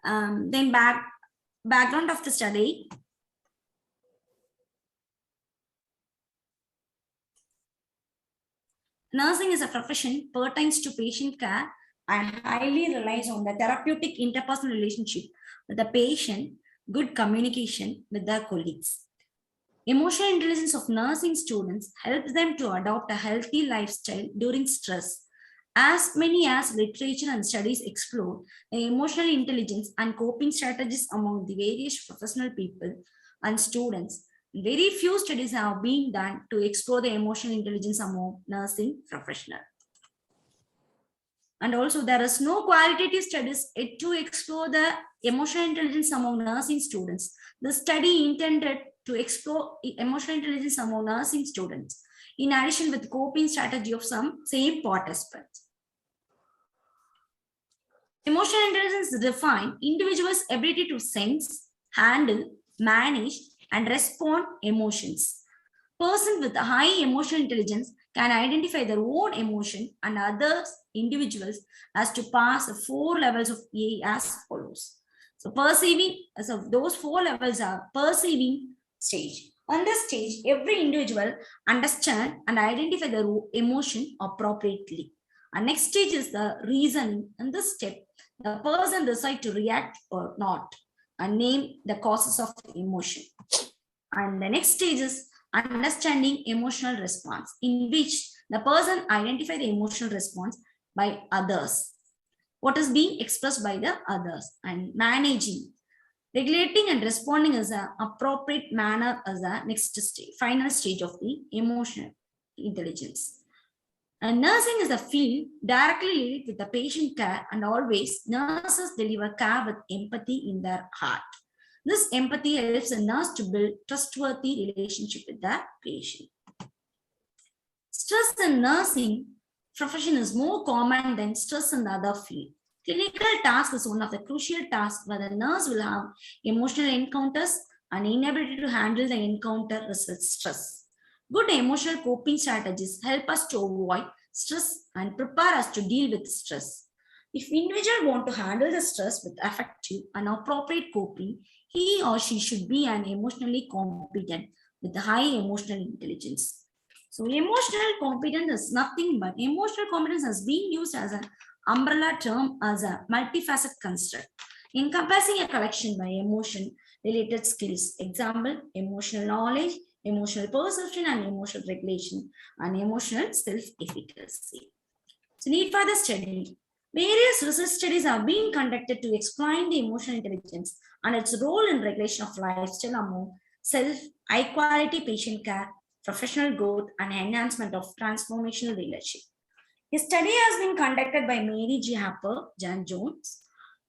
Then background of the study. Nursing is a profession pertains to patient care and highly relies on the therapeutic interpersonal relationship with the patient, good communication with their colleagues. Emotional intelligence of nursing students helps them to adopt a healthy lifestyle during stress. As many as literature and studies explore the emotional intelligence and coping strategies among the various professional people and students, very few studies have been done to explore the emotional intelligence among nursing professionals. And also there is no qualitative studies to explore the emotional intelligence among nursing students. The study intended to explore emotional intelligence among nursing students, in addition with coping strategy of some same participants. Emotional intelligence defines individuals' ability to sense, handle, manage, and respond emotions. Persons with a high emotional intelligence can identify their own emotion and others individuals as to pass 4 levels of A as follows. So perceiving, so those 4 levels are perceiving stage. On this stage, every individual understand and identify their emotion appropriately. And next stage is the reasoning. In this step, the person decides to react or not and name the causes of emotion. And the next stage is understanding emotional response, in which the person identifies the emotional response by others, what is being expressed by the others, and managing, regulating and responding as an appropriate manner as the next stage, final stage of the emotional intelligence. And nursing is a field directly related with the patient care, and always nurses deliver care with empathy in their heart. This empathy helps a nurse to build trustworthy relationship with the patient. Stress in nursing profession is more common than stress in the other field. Clinical task is one of the crucial tasks where the nurse will have emotional encounters and inability to handle the encounter results stress. Good emotional coping strategies help us to avoid stress and prepare us to deal with stress. If individual want to handle the stress with effective and appropriate coping, he or she should be an emotionally competent with high emotional intelligence. So emotional competence is nothing but emotional competence has been used as an umbrella term as a multifaceted construct, encompassing a collection by emotion related skills. Example, emotional knowledge, emotional perception and emotional regulation, and emotional self-efficacy. So need for the study. Various research studies have been conducted to explain the emotional intelligence and its role in regulation of lifestyle among self, high quality patient care, professional growth, and enhancement of transformational leadership. A study has been conducted by Mary G. Harper, Jan Jones,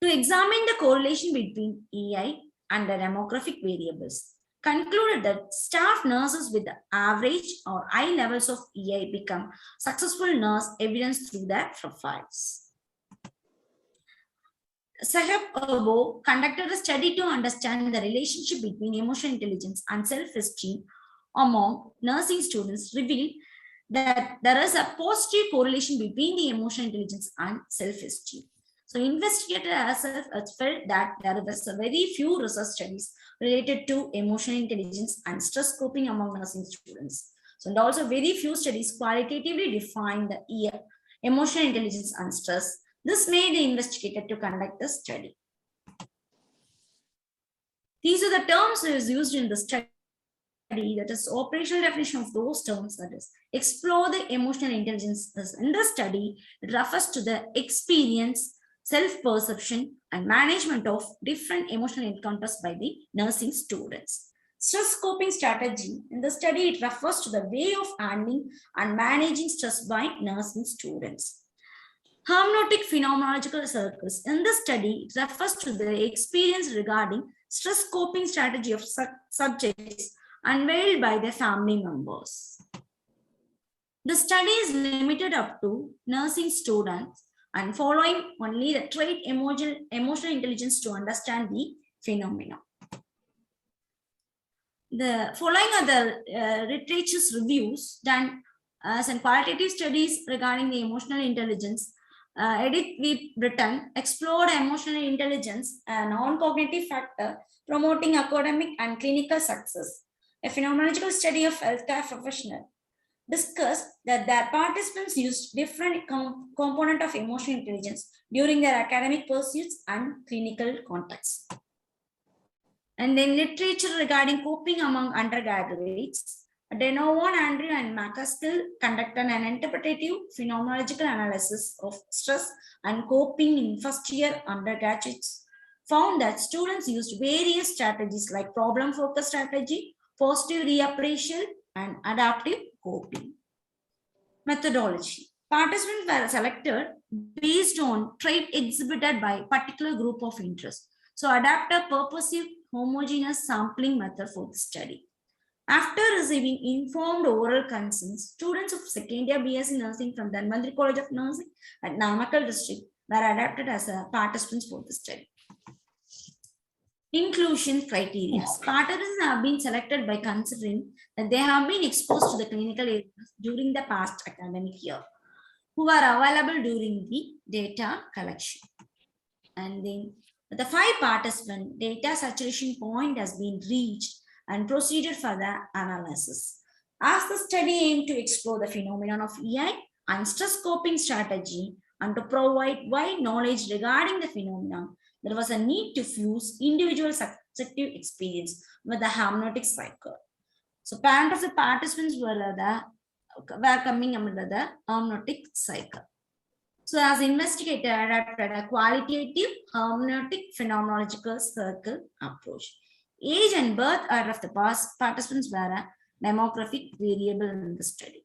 to examine the correlation between EI and the demographic variables. Concluded that staff nurses with average or high levels of EI become successful nurse evidenced through their profiles. Sahab Obo conducted a study to understand the relationship between emotional intelligence and self-esteem among nursing students, revealed that there is a positive correlation between the emotional intelligence and self-esteem. So investigator has felt that there is a very few research studies related to emotional intelligence and stress coping among nursing students. So and also very few studies qualitatively define the emotional intelligence and stress. This made the investigator to conduct the study. These are the terms that is used in the study, that is operational definition of those terms, that is explore the emotional intelligence. In the study, it refers to the experience, self-perception and management of different emotional encounters by the nursing students. Stress coping strategy. In the study, it refers to the way of handling and managing stress by nursing students. Hermeneutic phenomenological circles. In the study, it refers to the experience regarding stress coping strategy of subjects unveiled by their family members. The study is limited up to nursing students and following only the trait emotional intelligence to understand the phenomena. The following are the literature's reviews done as in qualitative studies regarding the emotional intelligence Edith V. Britton explored emotional intelligence, a non-cognitive factor promoting academic and clinical success. A phenomenological study of healthcare professionals discussed that their participants used different component of emotional intelligence during their academic pursuits and clinical contexts. And then literature regarding coping among undergraduates, Denovan, Andrew, and McCaskill conducted an interpretative phenomenological analysis of stress and coping in first-year undergraduates, found that students used various strategies like problem-focused strategy, positive reappraisal, and adaptive coping. Methodology. Participants were selected based on trait exhibited by a particular group of interest. So adapt a purposive homogeneous sampling method for the study. After receiving informed oral consents, students of second year BSc Nursing from Dhanvantri College of Nursing at Namakkal District were adapted as participants for the study. Inclusion criteria. Participants have been selected by considering that they have been exposed to the clinical areas during the past academic year, who are available during the data collection. And then the 5 participant data saturation point has been reached and proceeded for the analysis. As the study aimed to explore the phenomenon of EI and stress coping strategy and to provide wide knowledge regarding the phenomenon, there was a need to fuse individual subjective experience with the hermeneutic cycle. So parent of the participants were coming under the hermeneutic cycle. So as investigator adapted a qualitative hermeneutic phenomenological circle approach. Age and birth order of the participants were a demographic variable in the study.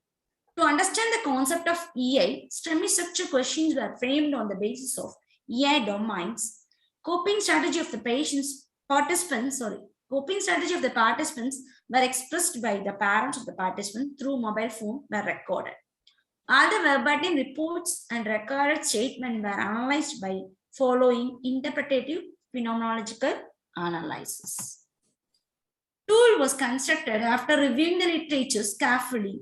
To understand the concept of EI, semi-structured questions were framed on the basis of EI domains. Coping strategy of the participants were expressed by the parents of the participants through mobile phone were recorded. All the verbatim reports and recorded statements were analyzed by following interpretative phenomenological analysis. Tool was constructed after reviewing the literature carefully.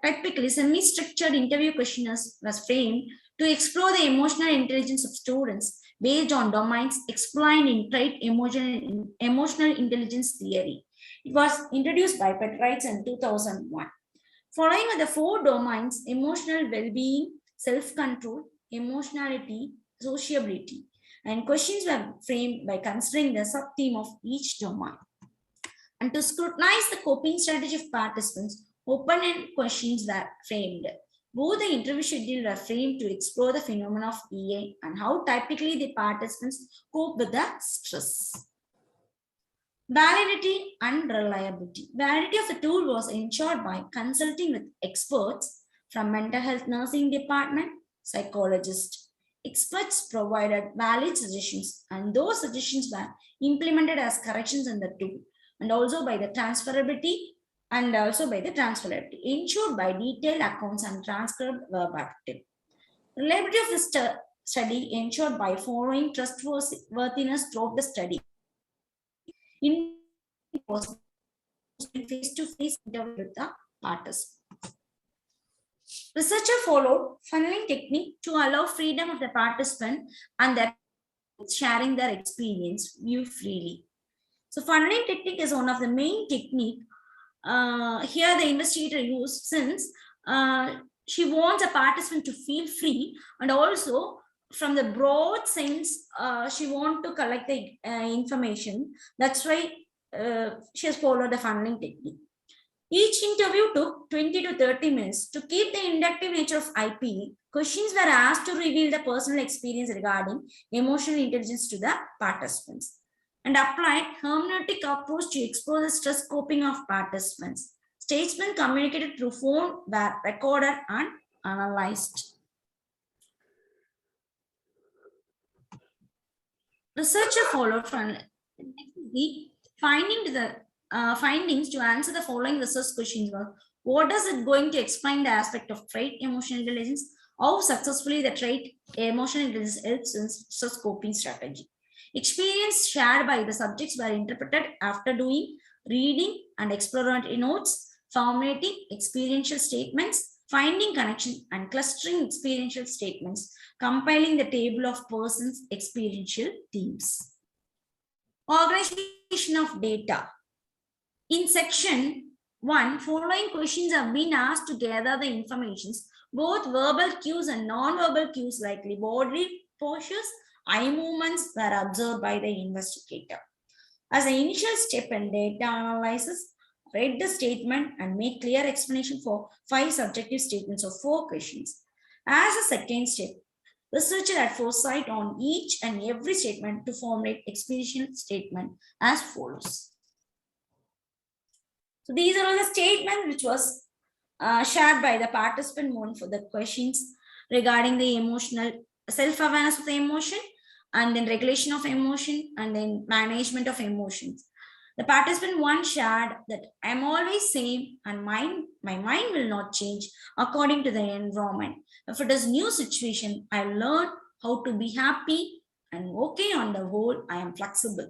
Typically, semi-structured interview questionnaires was framed to explore the emotional intelligence of students based on domains explained in trait emotional intelligence theory. It was introduced by Petrites in 2001. Following are the 4 domains: emotional well-being, self-control, emotionality, sociability, and questions were framed by considering the sub-theme of each domain. And to scrutinize the coping strategy of participants, open-end questions were framed. Both the interview schedule were framed to explore the phenomenon of EA and how typically the participants cope with the stress. Validity and reliability. Validity of the tool was ensured by consulting with experts from mental health nursing department, psychologists. Experts provided valid suggestions and those suggestions were implemented as corrections in the tool and also by the transferability ensured by detailed accounts and transcribed verbatim. Reliability of the study ensured by following trustworthiness throughout the study. In face-to-face interview with the participants. Researcher followed funneling technique to allow freedom of the participant and their sharing their experience view freely. So funneling technique is one of the main technique here the investigator used since she wants a participant to feel free and also from the broad sense she wants to collect the information. That's why she has followed the funneling technique. Each interview took 20 to 30 minutes. To keep the inductive nature of IP, questions were asked to reveal the personal experience regarding emotional intelligence to the participants and applied hermeneutic approach to explore the stress coping of participants. Statements communicated through phone were recorded and analyzed. Researcher followed from the findings to answer the following research questions were: what is it going to explain the aspect of trait emotional intelligence? How successfully the trait emotional intelligence helps in stress coping strategy? Experience shared by the subjects were interpreted after doing reading and exploratory notes, formulating experiential statements, finding connection and clustering experiential statements, compiling the table of persons' experiential themes. Organization of data. In section 1, following questions have been asked to gather the informations, both verbal cues and non-verbal cues like bodily postures, eye movements were observed by the investigator. As an initial step in data analysis, read the statement and make clear explanation for 5 subjective statements of 4 questions. As a second step, researcher had foresight on each and every statement to formulate experiential statement as follows. So these are all the statements which was shared by the participant one for the questions regarding the emotional self-awareness of the emotion, and then regulation of emotion, and then management of emotions. The participant one shared that I'm always same and my mind will not change according to the environment. If it is new situation, I learn how to be happy and okay. On the whole, I am flexible.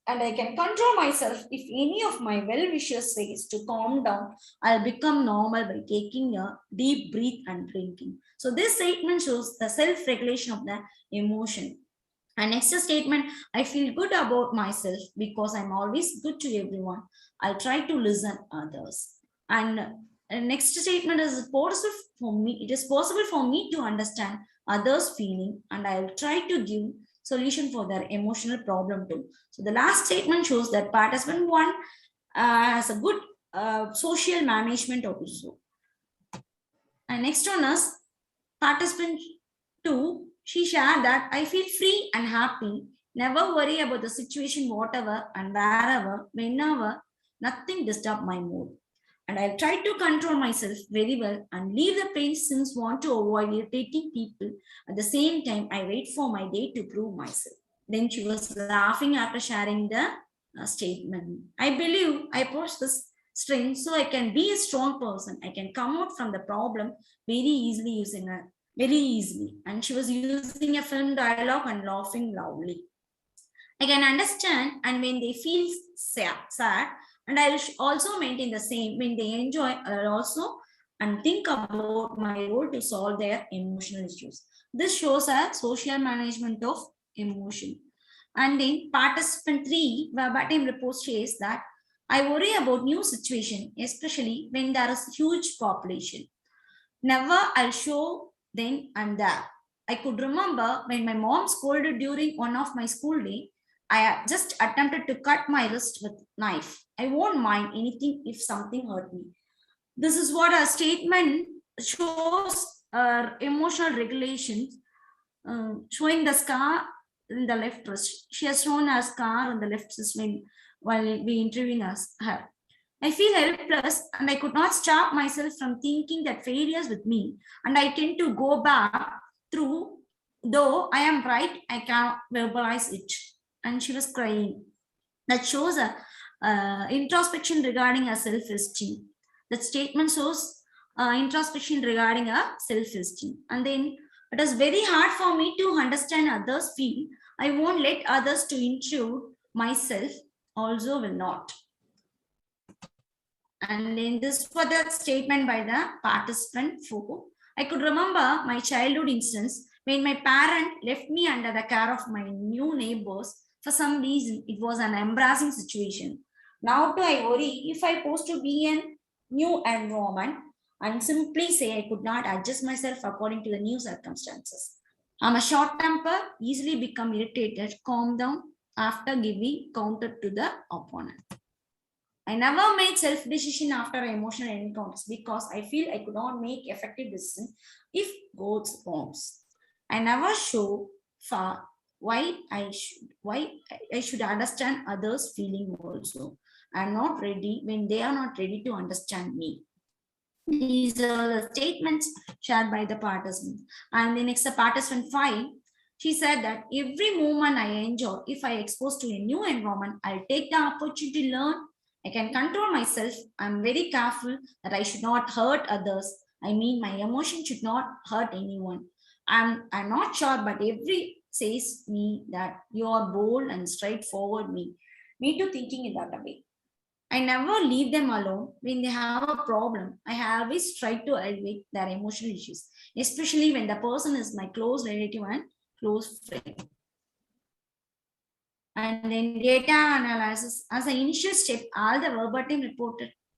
And I can control myself. If any of my well-wishers says to calm down, I'll become normal by taking a deep breath and drinking. So this statement shows the self-regulation of the emotion. And next statement, I feel good about myself because I'm always good to everyone. I'll try to listen others. And next statement is possible for me. It is possible for me to understand others' feeling, and I'll try to give solution for their emotional problem too. So the last statement shows that participant one has a good social management also. And next one is participant two. She shared that I feel free and happy, never worry about the situation, whatever and wherever, whenever, nothing disturb my mood. And I'll try to control myself very well and leave the place since want to avoid irritating people. At the same time, I wait for my day to prove myself. Then she was laughing after sharing the statement. I believe I possess this strength so I can be a strong person. I can come out from the problem very easily and she was using a film dialogue and laughing loudly. I can understand, and when they feel sad, and I will also maintain the same. When they enjoy, I will also and think about my role to solve their emotional issues. This shows a social management of emotion. And then participant 3, verbatim report says that I worry about new situation, especially when there is huge population. Never I'll show then and there. I could remember when my mom scolded during one of my school day, I just attempted to cut my wrist with knife. I won't mind anything if something hurt me. This is what a statement shows emotional regulations, showing the scar in the left wrist. She has shown a scar on the left wrist while we interviewing her. I feel helpless and I could not stop myself from thinking that failures with me, and I tend to go back through, though I am right, I can't verbalize it. And she was crying. That shows a introspection regarding a self-esteem. That statement shows introspection regarding a self-esteem. And then it is very hard for me to understand others feel. I won't let others to intrude myself, also will not. And then this was the statement by the participant 4. I could remember my childhood instance when my parent left me under the care of my new neighbors. For some reason, it was an embarrassing situation. Now do I worry if I supposed to be in new environment and simply say I could not adjust myself according to the new circumstances. I'm a short temper, easily become irritated, calm down after giving counter to the opponent. I never made self-decision after emotional encounters because I feel I could not make effective decision if goes wrongs. I never show for why I should understand others' feeling also. I'm not ready when they are not ready to understand me. These are the statements shared by the participants. And the next participant 5, she said that every moment I enjoy, if I expose to a new environment, I'll take the opportunity to learn. I can control myself. I'm very careful that I should not hurt others. I mean, my emotion should not hurt anyone. I'm not sure, but every says me that you are bold and straightforward me too thinking in that way. I never leave them alone when they have a problem. I always try to alleviate their emotional issues, especially when the person is my close relative and close friend. And then data analysis. As an initial step, all the verbatim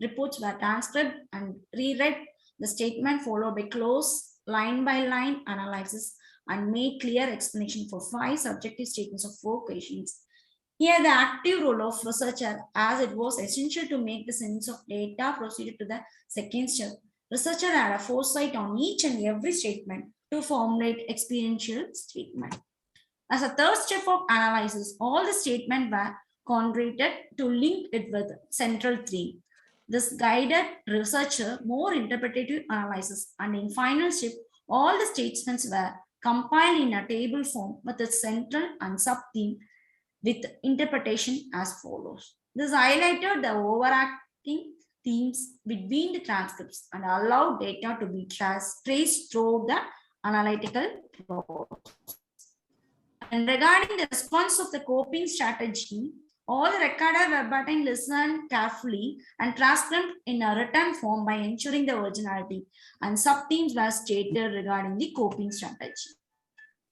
reports were transcribed and reread the statement, followed by close line by line analysis and made clear explanation for 5 subjective statements of 4 questions. Here, the active role of researcher, as it was essential to make the sense of data, proceeded to the second step. Researcher had a foresight on each and every statement to formulate experiential statement. As a third step of analysis, all the statements were converted to link it with central theme. This guided researcher more interpretative analysis, and in final step, all the statements were compiled in a table form with a central and sub-theme with interpretation as follows. This highlighted the overarching themes between the transcripts and allowed data to be traced through the analytical process. And regarding the response of the coping strategy, all recorded verbatim listened carefully and transcribed in a written form by ensuring the originality, and sub-themes were stated regarding the coping strategy.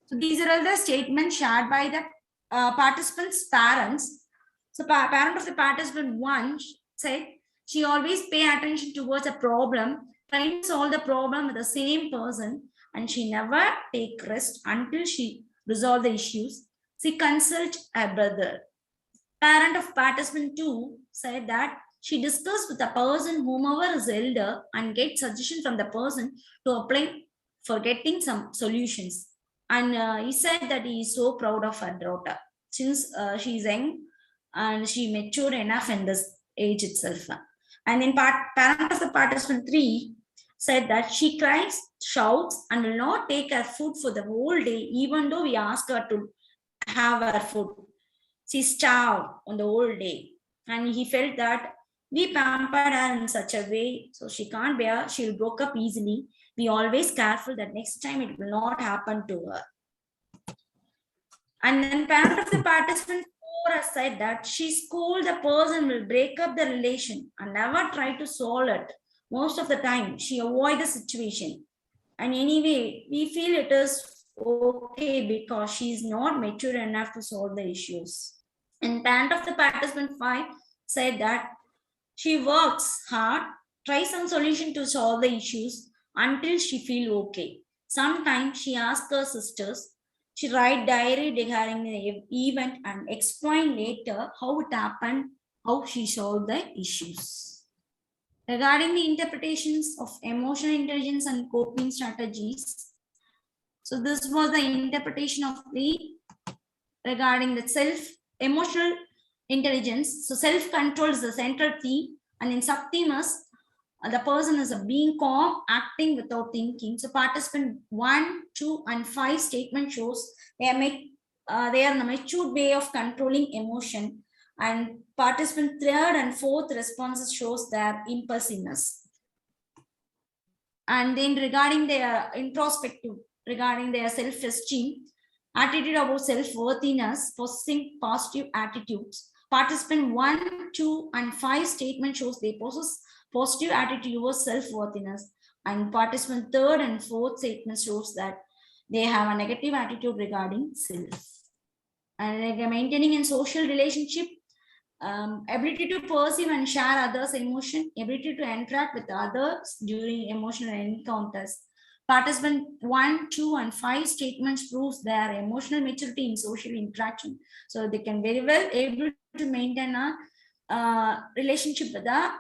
So these are all the statements shared by the participants' parents. So parent of the participant 1 said she always pay attention towards a problem, trying to solve the problem with the same person, and she never take rest until she resolve the issues. She consult her brother. Parent of participant 2 said that she discussed with the person whomever is elder and get suggestion from the person to apply for getting some solutions. And he said that he is so proud of her daughter since she is young and she matured enough in this age itself. And then parent of the participant 3 said that she cries, shouts, and will not take her food for the whole day, even though we ask her to have her food. She starved on the whole day. And he felt that we pampered her in such a way, so she can't bear, she'll broke up easily. Be always careful that next time it will not happen to her. And then parent of the participant 4 said that she scold the person will break up the relation and never try to solve it. Most of the time, she avoid the situation. And anyway, we feel it is okay because she is not mature enough to solve the issues. And parent of the participant 5 said that she works hard, tries some solution to solve the issues until she feel okay. Sometimes she asks her sisters, she write diary regarding the event and explain later how it happened, how she solved the issues. Regarding the interpretations of emotional intelligence and coping strategies, so this was the interpretation of the regarding the self-emotional intelligence. So self-control is the central theme, and in sub-theme is the person is being calm, acting without thinking. So participant 1, 2, and 5 statement shows they are in a mature way of controlling emotion, and participant 3rd and 4th responses shows their impulsiveness. And then regarding their introspective, regarding their self-esteem, attitude about self-worthiness, possessing positive attitudes. Participant 1, 2, and 5 statement shows they possess positive attitude towards self-worthiness, and participant 3rd and 4th statement shows that they have a negative attitude regarding self. And like maintaining in social relationship, ability to perceive and share others' emotion, ability to interact with others during emotional encounters. Participant 1, 2, and 5 statements proves their emotional maturity in social interaction. So they can very well able to maintain a relationship with the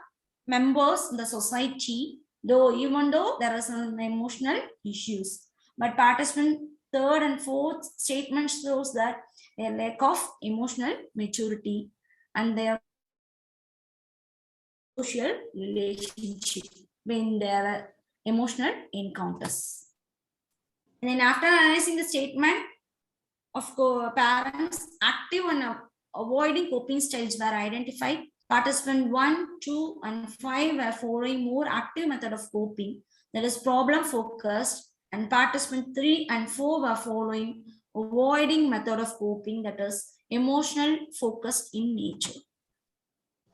members in the society, even though there are some emotional issues. But participant 3rd and 4th statement shows that their lack of emotional maturity and their social relationship when there are emotional encounters. And then after analyzing the statement of parents, active and avoiding coping styles were identified. Participant 1, 2, and 5 were following more active method of coping, that is problem focused, and participant 3 and 4 were following avoiding method of coping, that is emotional focused in nature.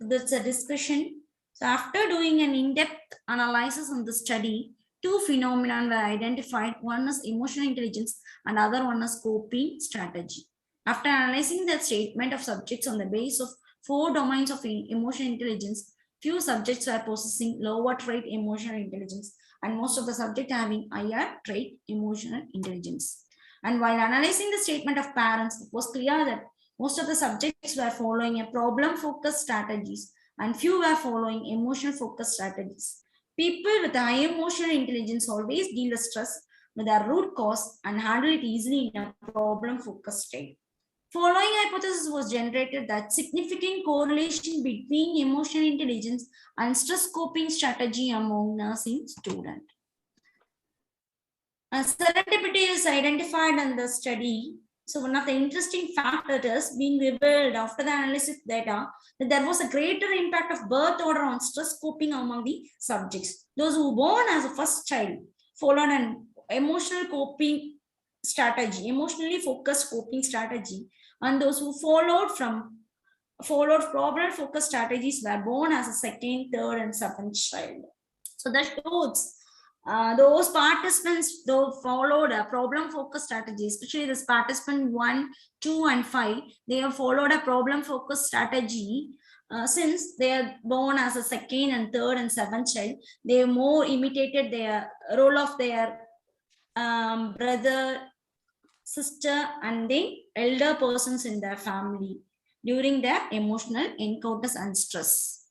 that's a discussion. So after doing an in-depth analysis on the study, two phenomena were identified. One is emotional intelligence and other one is coping strategy. After analyzing the statement of subjects on the basis of four domains of emotional intelligence, few subjects were possessing lower trait emotional intelligence and most of the subjects having higher trait emotional intelligence. And while analyzing the statement of parents, it was clear that most of the subjects were following a problem-focused strategies and few were following emotional-focused strategies. People with high emotional intelligence always deal the stress with a root cause and handle it easily in a problem-focused state. Following hypothesis was generated that significant correlation between emotional intelligence and stress coping strategy among nursing students. Serendipity is identified in the study. So one of the interesting factors being revealed after the analysis data that there was a greater impact of birth order on stress coping among the subjects. Those who were born as a first child followed an emotional coping strategy, emotionally focused coping strategy, and those who followed problem focused strategies were born as a second, third, and seventh child. So that shows those participants though followed a problem focused strategy, especially this participant 1, 2, and 5, they have followed a problem focused strategy. Since they are born as a second and third and seventh child, they more imitated their role of their brother, sister, and the elder persons in their family during their emotional encounters and stress.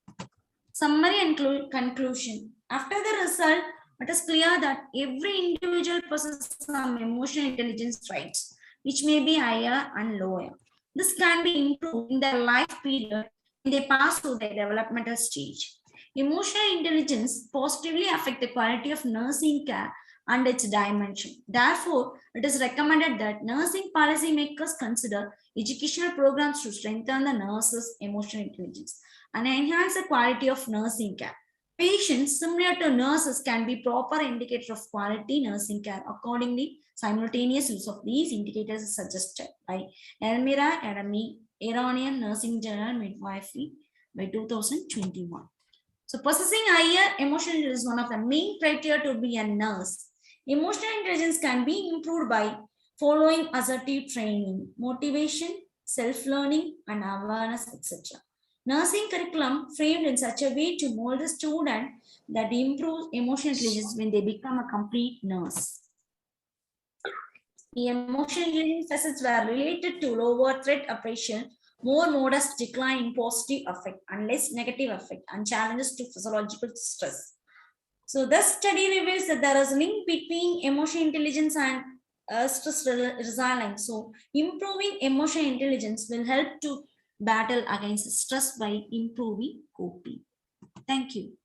Summary and conclusion. After the result, it is clear that every individual possesses some emotional intelligence traits, which may be higher and lower. This can be improved in their life period when they pass through their developmental stage. Emotional intelligence positively affects the quality of nursing care and its dimension. Therefore, it is recommended that nursing policymakers consider educational programs to strengthen the nurses' emotional intelligence and enhance the quality of nursing care. Patients similar to nurses can be proper indicators of quality nursing care. Accordingly, simultaneous use of these indicators is suggested by Elmira Academy, Iranian Nursing Journal Midwifery by 2021. So possessing higher emotional intelligence is one of the main criteria to be a nurse. Emotional intelligence can be improved by following assertive training, motivation, self-learning, and awareness, etc. Nursing curriculum framed in such a way to mold the student that improves emotional intelligence when they become a complete nurse. The emotional intelligence facets were related to lower threat appraisal, more modest decline in positive affect and less negative affect, and challenges to physiological stress. So this study reveals that there is a link between emotional intelligence and stress resilience. So improving emotional intelligence will help to battle against stress by improving coping. Thank you.